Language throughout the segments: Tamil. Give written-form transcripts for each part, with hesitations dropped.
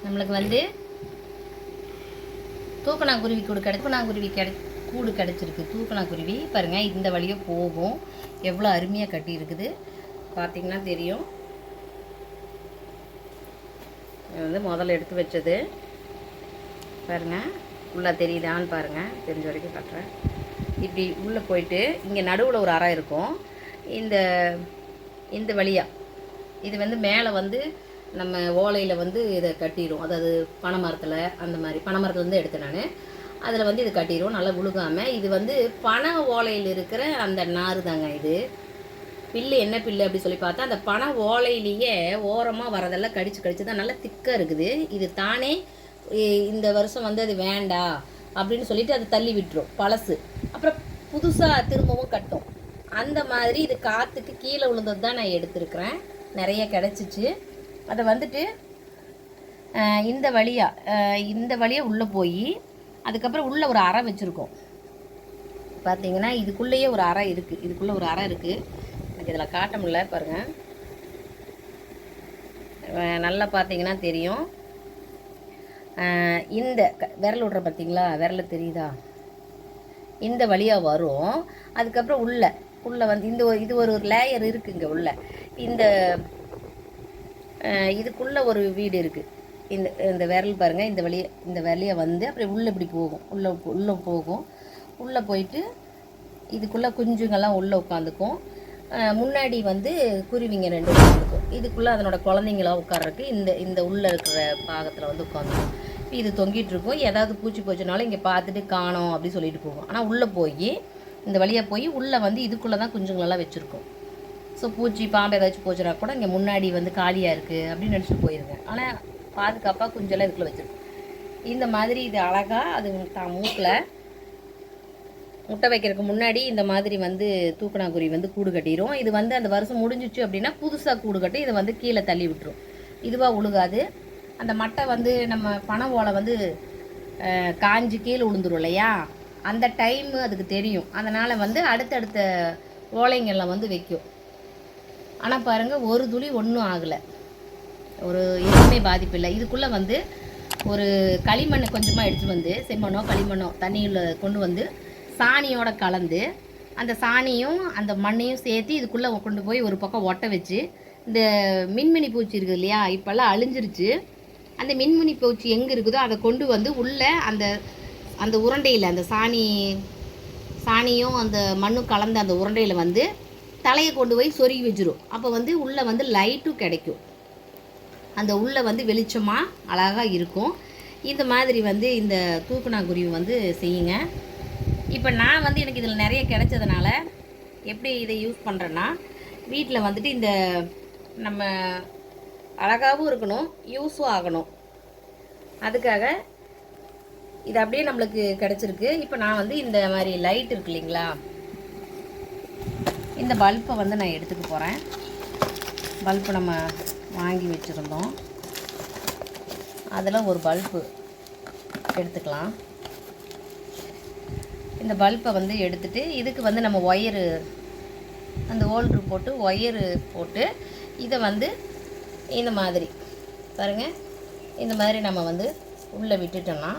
நம்மளுக்கு வந்து தூக்கணாங்குருவி கூடு கிடச்சிருக்கு. தூக்கணாங்குருவி பாருங்கள், இந்த வழியாக போகும். எவ்வளோ அருமையாக கட்டி இருக்குது பார்த்திங்கன்னா தெரியும். இது வந்து முதல்ல எடுத்து வச்சது பாருங்கள். உள்ளே தெரியுதான்னு பாருங்கள், தெரிஞ்ச வரைக்கும் காட்டுறேன். இப்படி உள்ளே போயிட்டு இங்கே நடுவில் ஒரு அறை இருக்கும். இந்த வழியாக இது வந்து மேலே வந்து நம்ம ஓலையில் வந்து இதை கட்டிடும். அதாவது பனைமரத்தில், அந்த மாதிரி பனைமரத்துலேருந்து எடுத்தேன் நான். அதில் வந்து இது கட்டிடும் நல்லா விழுகாமல். இது வந்து பனை ஓலையில் இருக்கிற அந்த நார் தாங்க. இது பில்லு என்ன பில்லு அப்படி சொல்லி பார்த்தா அந்த பனை ஓலையிலேயே ஓரமாக வரதெல்லாம் கடிச்சு தான் நல்லா திக்காக இருக்குது. இது தானே இந்த வருஷம் வந்து அது வேண்டாம் அப்படின்னு சொல்லிட்டு அதை தள்ளி விட்டுரும் பழசு. அப்புறம் புதுசாக திரும்பவும் கட்டும். அந்த மாதிரி இது காற்றுக்கு கீழே விழுந்தது தான் நான் எடுத்துருக்கிறேன். நிறைய கிடச்சிச்சு. அதை வந்துட்டு இந்த வழியாக உள்ளே போய் அதுக்கப்புறம் உள்ளே ஒரு அறை வச்சுருக்கோம். பார்த்தீங்கன்னா இதுக்குள்ளேயே ஒரு அறை இருக்குது. இதுக்குள்ளே ஒரு அறை இருக்குது. எனக்கு இதில் காட்ட முடியல பாருங்கள். நல்லா பார்த்தீங்கன்னா தெரியும். இந்த விரல் விட்ற பார்த்தீங்களா, விரல தெரியுதா, இந்த வழியாக வரும். அதுக்கப்புறம் உள்ளே வந்து இது ஒரு லேயர் இருக்குங்க. இந்த இதுக்குள்ளே ஒரு வீடு இருக்குது. இந்த விரல் பாருங்கள், இந்த வழியை வந்து அப்புறம் உள்ளே இப்படி போகும். உள்ளே போகும். உள்ளே போயிட்டு இதுக்குள்ளே குஞ்சுங்கள்லாம் உள்ளே உட்காந்துக்கும். முன்னாடி வந்து குருவிங்க 2 உட்காந்துக்கும். இதுக்குள்ளே அதனோட குழந்தைங்களாம் உட்கார்றதுக்கு இந்த உள்ளே இருக்கிற பாகத்தில் வந்து உட்காந்துக்கும். இது தொங்கிட்டு இருக்கும். ஏதாவது பூச்சி போச்சுனாலும் இங்கே பார்த்துட்டு காணோம் அப்படி சொல்லிட்டு போகும். ஆனால் உள்ளே போய் இந்த வழியாக போய் உள்ளே வந்து இதுக்குள்ளே தான் குஞ்சுங்களெல்லாம் வச்சுருக்கோம். ஸோ பூச்சி பாம்பு ஏதாச்சும் போச்சுனா கூட இங்கே முன்னாடி வந்து காலியாக இருக்குது அப்படின்னு நினச்சிட்டு போயிருங்க. ஆனால் பாதுகாப்பாக குஞ்செல்லாம் இதுக்குள்ளே வச்சுருக்கோம். இந்த மாதிரி இது அழகாக அது தான் மூக்கில் முட்டை வைக்கிறதுக்கு முன்னாடி இந்த மாதிரி வந்து தூக்கணாங்குருவி வந்து கூடு கட்டிடும். இது வந்து அந்த வருஷம் முடிஞ்சிச்சு அப்படின்னா புதுசாக கூடு கட்டி இதை வந்து கீழே தள்ளி விட்டுரும். இதுவாக உழுகாது. அந்த மட்டை வந்து நம்ம பனை ஓலை வந்து காஞ்சி கீழே விழுந்துரும் இல்லையா, அந்த டைமு அதுக்கு தெரியும். அதனால் வந்து அடுத்தடுத்த ஓலைங்களில் வந்து வைக்கும். ஆனால் பாருங்கள், ஒரு துளி ஒன்றும் ஆகலை, ஒரு எதுவுமே பாதிப்பு இல்லை. இதுக்குள்ளே வந்து ஒரு களிமண் கொஞ்சமாக எடுத்துகிட்டு வந்து செம்மண்ணோ களிமண்ணோ தண்ணியில் கொண்டு வந்து சாணியோட கலந்து அந்த சாணியும் அந்த மண்ணையும் சேர்த்து இதுக்குள்ளே கொண்டு போய் ஒரு பக்கம் ஒட்ட வச்சு, இந்த மின்மினி பூச்சி இருக்குது இல்லையா, இப்போல்லாம் அழிஞ்சிருச்சு. அந்த மின்மினி பூச்சி எங்கே இருக்குதோ அதை கொண்டு வந்து உள்ளே அந்த உருண்டையில் அந்த சாணியும் அந்த மண்ணும் கலந்த அந்த உருண்டையில் வந்து தலையை கொண்டு போய் சொருகி வச்சிரும். அப்போ வந்து உள்ளே வந்து லைட்டும் கிடைக்கும். அந்த உள்ளே வந்து வெளிச்சமாக அழகாக இருக்கும். இந்த மாதிரி வந்து இந்த தூக்கணாங்குருவி வந்து செய்யுங்க. இப்போ நான் வந்து எனக்கு இதில் நிறைய கிடைச்சதுனால எப்படி இதை யூஸ் பண்ணுறேன்னா, வீட்டில் வந்துட்டு இந்த நம்ம அழகாகவும் இருக்கணும், யூஸும் ஆகணும். அதுக்காக இது அப்படியே நம்மளுக்கு கிடச்சிருக்கு. இப்போ நான் வந்து இந்த மாதிரி லைட் இருக்கு இல்லைங்களா, இந்த பல்பை வந்து நான் எடுத்துக்க போகிறேன். பல்பு நம்ம வாங்கி வச்சுருந்தோம், அதில் ஒரு பல்பு எடுத்துக்கலாம். இந்த பல்பை வந்து எடுத்துகிட்டு இதுக்கு வந்து நம்ம ஒயரு, அந்த ஹோல்ட்ரு போட்டு ஒயரு போட்டு இதை வந்து இந்த மாதிரி பாருங்கள், இந்த மாதிரி நம்ம வந்து உள்ளே விட்டுட்டோம்னா,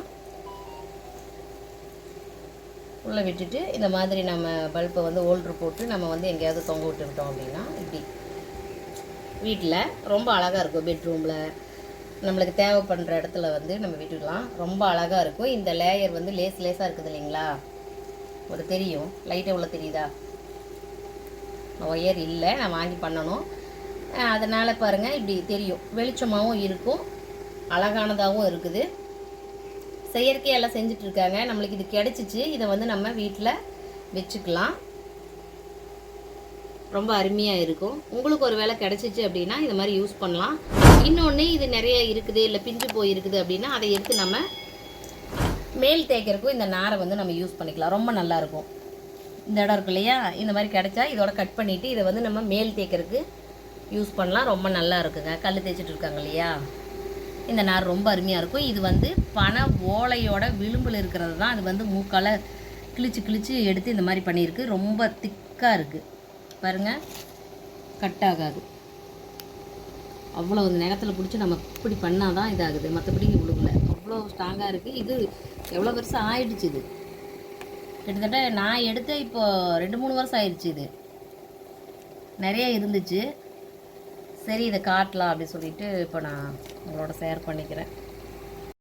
உள்ளே விட்டுட்டு இந்த மாதிரி நம்ம பல்பை வந்து ஹோல்ட்ரு போட்டு நம்ம வந்து எங்கேயாவது தொங்க விட்டுக்கிட்டோம் அப்படின்னா இப்படி வீட்டில் ரொம்ப அழகாக இருக்கும். பெட்ரூமில் நம்மளுக்கு தேவைப்படுற இடத்துல வந்து நம்ம விட்டுக்கலாம். ரொம்ப அழகாக இருக்கும். இந்த லேயர் வந்து லேஸாக இருக்குது இல்லைங்களா, ஒரு தெரியும் லைட்டாக உள்ள தெரியுதா, ஒயர் இல்லை, நான் வாங்கி பண்ணணும். அதனால் பாருங்கள் இப்படி தெரியும், வெளிச்சமாகவும் இருக்கும், அழகானதாகவும் இருக்குது. செயற்கையாக எல்லாம் செஞ்சிட்ருக்காங்க. நம்மளுக்கு இது கிடச்சிச்சு. இதை வந்து நம்ம வீட்டில் வச்சுக்கலாம். ரொம்ப அருமையாக இருக்கும். உங்களுக்கு ஒரு வேளை கிடச்சிச்சு அப்படின்னா இது மாதிரி யூஸ் பண்ணலாம். இன்னொன்று, இது நிறைய இருக்குது இல்லை பிஞ்சு போயிருக்குது அப்படின்னா அதை எடுத்து நம்ம மேல் தேய்க்கிறதுக்கும் இந்த நாரை வந்து நம்ம யூஸ் பண்ணிக்கலாம். ரொம்ப நல்லாயிருக்கும். இந்த இடம் இருக்கு இல்லையா, இந்த மாதிரி கிடச்சா இதோட கட் பண்ணிவிட்டு இதை வந்து நம்ம மேல் தேய்க்கிறதுக்கு யூஸ் பண்ணலாம். ரொம்ப நல்லா இருக்குங்க. கல் தேய்ச்சிட்டு இருக்காங்க இல்லையா, இந்த நார் ரொம்ப அருமையாக இருக்கும். இது வந்து பனை ஓலையோட விளிம்பில் இருக்கிறது தான். அது வந்து மூக்கால் கிழிச்சு எடுத்து இந்த மாதிரி பண்ணியிருக்கு. ரொம்ப திக்காக இருக்குது பாருங்கள், கட் ஆகாது. அவ்வளோ இந்த நகத்தில் பிடிச்சி நம்ம இப்படி பண்ணால் தான் இதாகுது, மற்றபடி உழுகலை. அவ்வளோ ஸ்ட்ராங்காக இருக்குது. இது எவ்வளோ வருஷம் ஆயிடுச்சு. இது கிட்டத்தட்ட நான் எடுத்த இப்போ 2-3 வருஷம் ஆயிடுச்சு. இது நிறைய இருந்துச்சு. சரி, இதை காட்டலாம் அப்படின்னு சொல்லிட்டு இப்போ நான் உங்களோட ஷேர் பண்ணிக்கிறேன்.